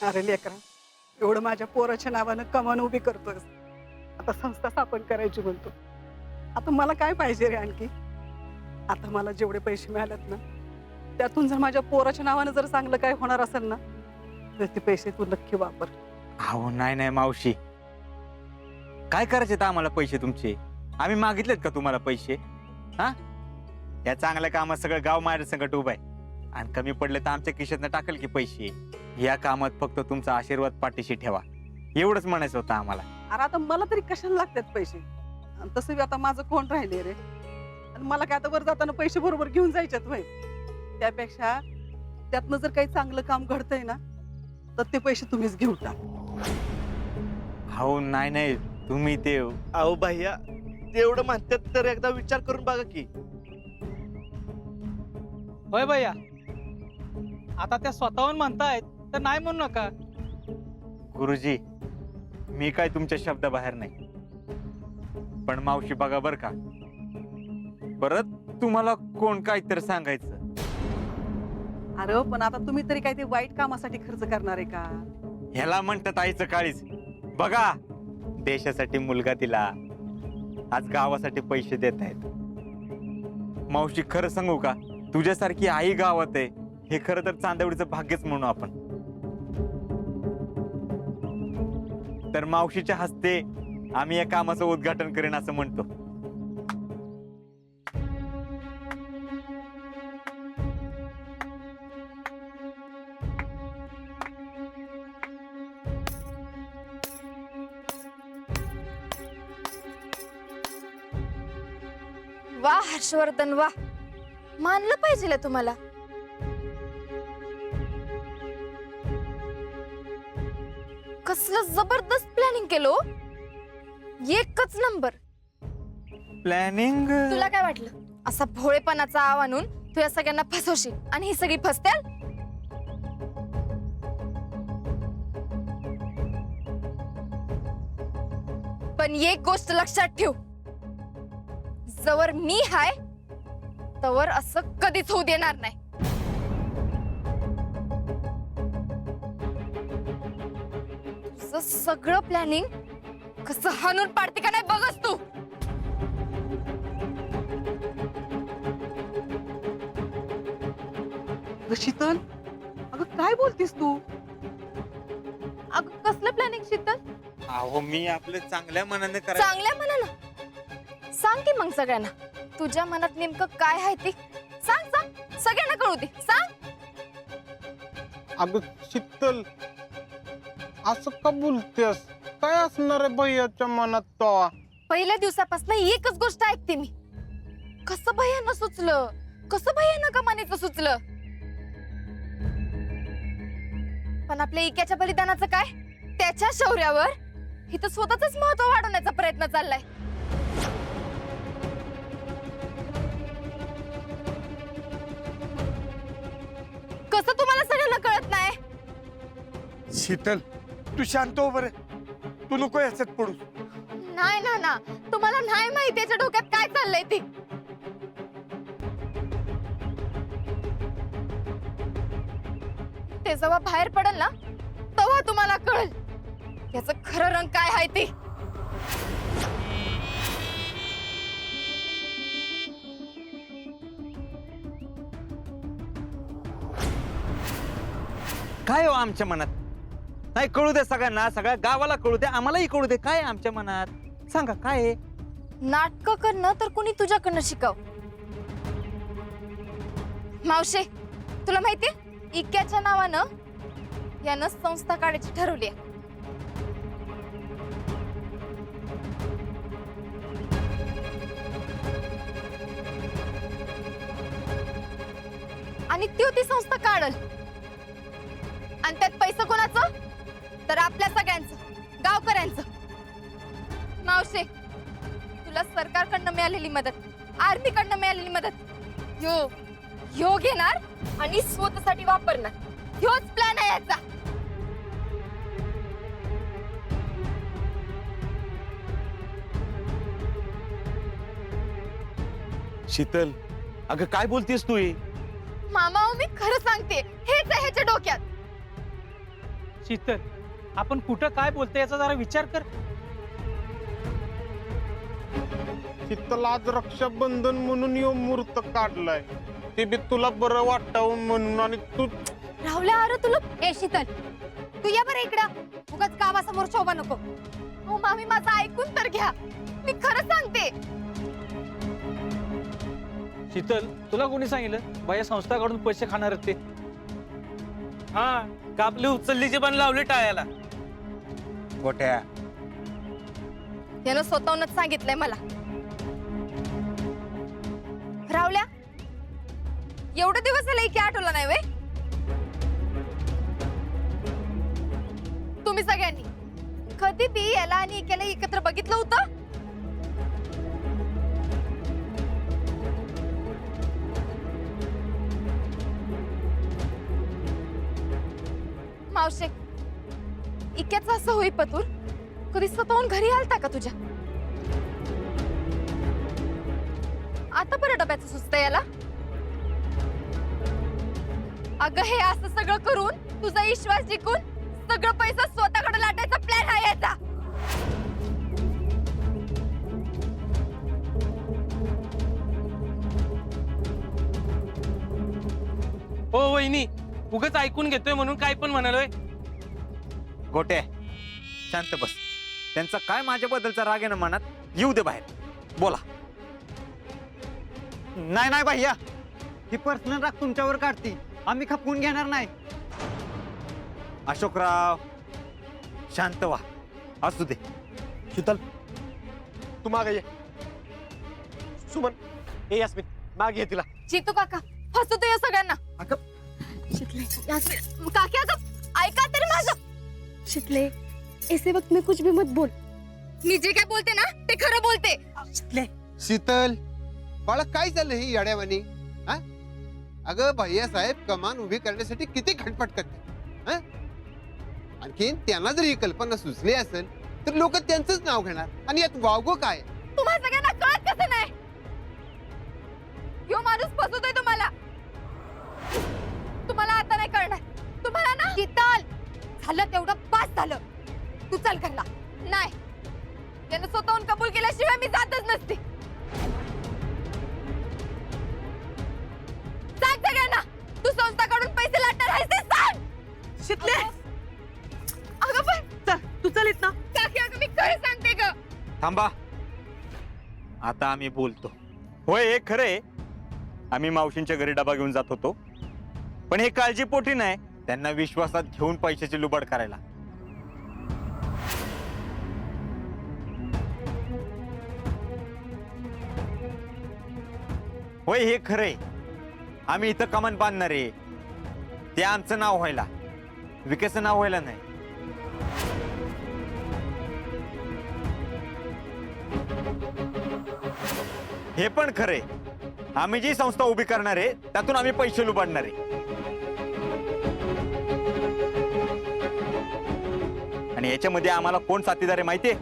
अरे लेकरा, एवढं माझ्या पोराच्या नावानं कमान उभी करतोय, आता संस्था स्थापन करायची म्हणतो. आता मला काय पाहिजे रे आणखी? आता मला जेवढे पैसे मिळालेत ना, त्यातून जर माझ्या पोराच्या नावानं जर चांगलं काय होणार असेल ना, तर ते पैसे तू नक्की वापर. अहो नाही नाही मावशी, काय करायचे आम्हाला पैसे तुमचे? आम्ही मागितलेत का तुम्हाला पैसे? हा, या चांगल्या कामात सगळं गाव माझ्या संकट उभं आहे आणि कमी पडले तर आमच्या खिशातनं टाकेल की पैसे. या कामात फक्त तुमचा आशीर्वाद पाठीशी ठेवा, एवढंच म्हणायचं होतं आम्हाला. अरे आता मला तरी कशाला लागतात पैसे? आणि तसं बी आता माझं कोण राहिले रे? आणि मला काय आता वर जाताना पैसे बरोबर घेऊन जायच्यात होय? त्यापेक्षा त्यातनं जर काही चांगलं काम घडतंय ना, तर ते पैसे तुम्हीच घेऊन टाक. हो नाही नाही, तुम्ही ते अहो भैया, ते एवढं म्हणतात तर एकदा विचार करून बघा की. होय भैया, आता त्या स्वतःहून म्हणतायत तर नाही म्हणू नका. गुरुजी, मी काय तुमच्या शब्दाबाहेर नाही, पण मावशी बघा बर का, परत तुम्हाला कोण काय तर सांगायचं. अरे पण आता तुम्ही तरी काय ते वाईट कामासाठी खर्च करणार आहे का? ह्याला म्हणतात आईचं काळीज. बघा, देशासाठी मुलगा दिला, आज गावासाठी पैसे देत आहेत. मावशी खरं सांगू का, तुझ्यासारखी आई गावात आहे हे खरं तर चांदवडीचं भाग्यच म्हणू आपण. तर मावशीच्या हस्ते आम्ही या कामाचं उद्घाटन करेन असं म्हणतो. वा हर्षवर्धन वा, मानलं पाहिजे तुम्हाला. कसलं जबरदस्त प्लॅनिंग केलो, एकच नंबर. प्लॅनिंग तुला काय वाटलं असा भोळेपणाचा आव आणून तू या सगळ्यांना फसवशील आणि ही सगळी फसत्याल? पण एक गोष्ट लक्षात ठेव, जवळ मी हाय तवर असं कधीच होऊ देणार नाही. तुझं सगळं प्लॅनिंग कसं हाणून पाडते का नाही बघच तू. अगं शीतल, अगं काय बोलतीस तू? अगं कसलं प्लॅनिंग शीतल? अहो मी आपलं चांगल्या मनाने करायचं. चांगल्या मनानं सांग की मग सगळ्यांना तुझ्या मनात नेमकं काय आहे ते सांग. सांग सगळ्यांना कळू दे, सांग. अगं शीतल, असं का बोलतेस? काय असणार आहे भैयाच्या मनात तो? पहिल्या दिवसापासून एकच गोष्ट ऐकते मी, कसं भैयानं सुचलं, कसं भैयानं कमानीचं सुचलं. पण आपल्या इक्याच्या बलिदानाचं काय? त्याच्या शौर्यावर इथं स्वतःच महत्व वाढवण्याचा प्रयत्न चाललाय. कसं तुम्हाला सगळ्यांना कळत नाही? शीतल, तू शांत हो बरं, तू नको याच्यात पडू. नाही ना ना, तुम्हाला नाही माहिती त्याच्या डोक्यात काय चाललंय ते. ते जेव्हा बाहेर पडेल ना, तेव्हा तुम्हाला कळेल याचं खरं रंग काय आहे ते. काय हो आमच्या मनात? नाही कळू दे सगळ्यांना, सगळ्या गावाला कळू दे, आम्हालाही कळू दे काय आहे आमच्या मनात. सांगा काय आहे? नाटकं करणं तर कुणी तुझ्याकडनं शिकाव. मावशे, तुला माहितीये इक्याच्या नावानं यानं संस्था काढायची ठरवली. आणि ती संस्था काढल आणि त्यात पैसा कोणाचं? तर आपल्या सगळ्यांचं, गावकऱ्यांचं. मावशे, तुला सरकारकडनं मिळालेली मदत, आर्मीकडनं मिळालेली मदत ह्यो घेणार आणि स्वतःसाठी वापरणार. ह्योच प्लॅन आहे याचा. शीतल, अगं काय बोलतेस तू? मामा, मी खरं सांगते, हेच आहे ह्याच्या डोक्यात. शीतल, आपण कुठं काय बोलतोय याचा जरा विचार कर. शीतल, आज रक्षाबंधन म्हणून यो मुहूर्त काढलाय, ते बी तुला बरं वाटावं म्हणून. आणि तू राहुल्या, अरे तुला ए शीतल, तू या बरं इकडं. उगाच गावासमोर शोभा नको. हो मामी, माझं ऐकून तर घ्या, मी खरं सांगते. शीतल, तुला कोणी सांगितलं बाया संस्थाकडून पैसे खाणार आहेत ते? हा, कापली उचललीचे पण लावले टाळ्याला. गोट्या, त्यानं स्वतःहूनच सांगितलंय मला. राहुल्या, एवढे दिवस झाले की आठवलं नाही वे तुम्ही सगळ्यांनी? कधी बी याला आणि इक्याला एकत्र बघितलं होतं? मावशे, इक्याचं असं होई पतूर कधी स्वतःहून घरी आलता का तुझ्या? आता बरं डब्याचं सुचत याला. अगं, हे असं सगळं करून तुझा विश्वास जिंकून सगळं पैसा स्वतःकडे लाटायचा प्लॅन आहे याचा. हो वहिनी, उगाच ऐकून घेतोय म्हणून काय पण म्हणालोय. गोट्या, शांत बस. त्यांचा काय माझ्याबद्दलचा राग आहे ना मनात, येऊ दे बाहेर, बोला. नाही नाही भैया, ही पर्सनल राग तुमच्यावर काढती, आम्ही खपवून घेणार नाही. अशोकराव, शांत व्हा, असू दे. शीतल, तू मागे ये. सुमन, ए यास्मिन, मागे ये तिला. जितू काका, फसवतो या सगळ्यांना. शितले, काकी, अगं ऐका तरी माझं. शितले, ऐसे वक्त में कुछ भी मत बोल. मी जे काय बोलते ना ते खरं बोलते. शितले, शीतल, बाळा काय झालं ही याड्यावानी? हा? अगं भैया साहेब कमान उभी करण्यासाठी किती खटपट करते. हा? आणखीन त्यांना जर ही कल्पना सुचली असेल तर लोक त्यांचंच नाव घेणार आणि यात वावगो काय? तुम्हाला सगळ्यांना कळत कसं नाही? यो माणूस फसवतोय तुम्हाला. तुम्हाला आता नाही कळणार. तुम्हाला ना शीतल, झालं तेवढं पास झालं. तू चल घरला. नाही, त्यानं स्वतःहून कबूल केल्याशिवाय मी जातच नसते. सांग सगळ्यांना, तू संस्थाकडून पैसे लाटणार आहेस ते सांग. शितले, अगं पण चल तू चल इथं. काकी, अगं मी खरं सांगते ग. थांबा, आता आम्ही बोलतो. होय, हे खरंय, आम्ही मावशींच्या घरी डबा घेऊन जात होतो, पण हे काळजीपोटी नाही, त्यांना विश्वासात घेऊन पैशाची लुबाड करायला. होय, हे खरंय, आम्ही इथं कमान बांधणार आहे, ते आमचं नाव व्हायला, विकेचं नाव व्हायला नाही. हे पण खरे, आम्ही जी संस्था उभी करणार आहे त्यातून आम्ही पैसे लुबाडणार आहे. आणि याच्यामध्ये आम्हाला कोण साथीदार आहे माहितीये?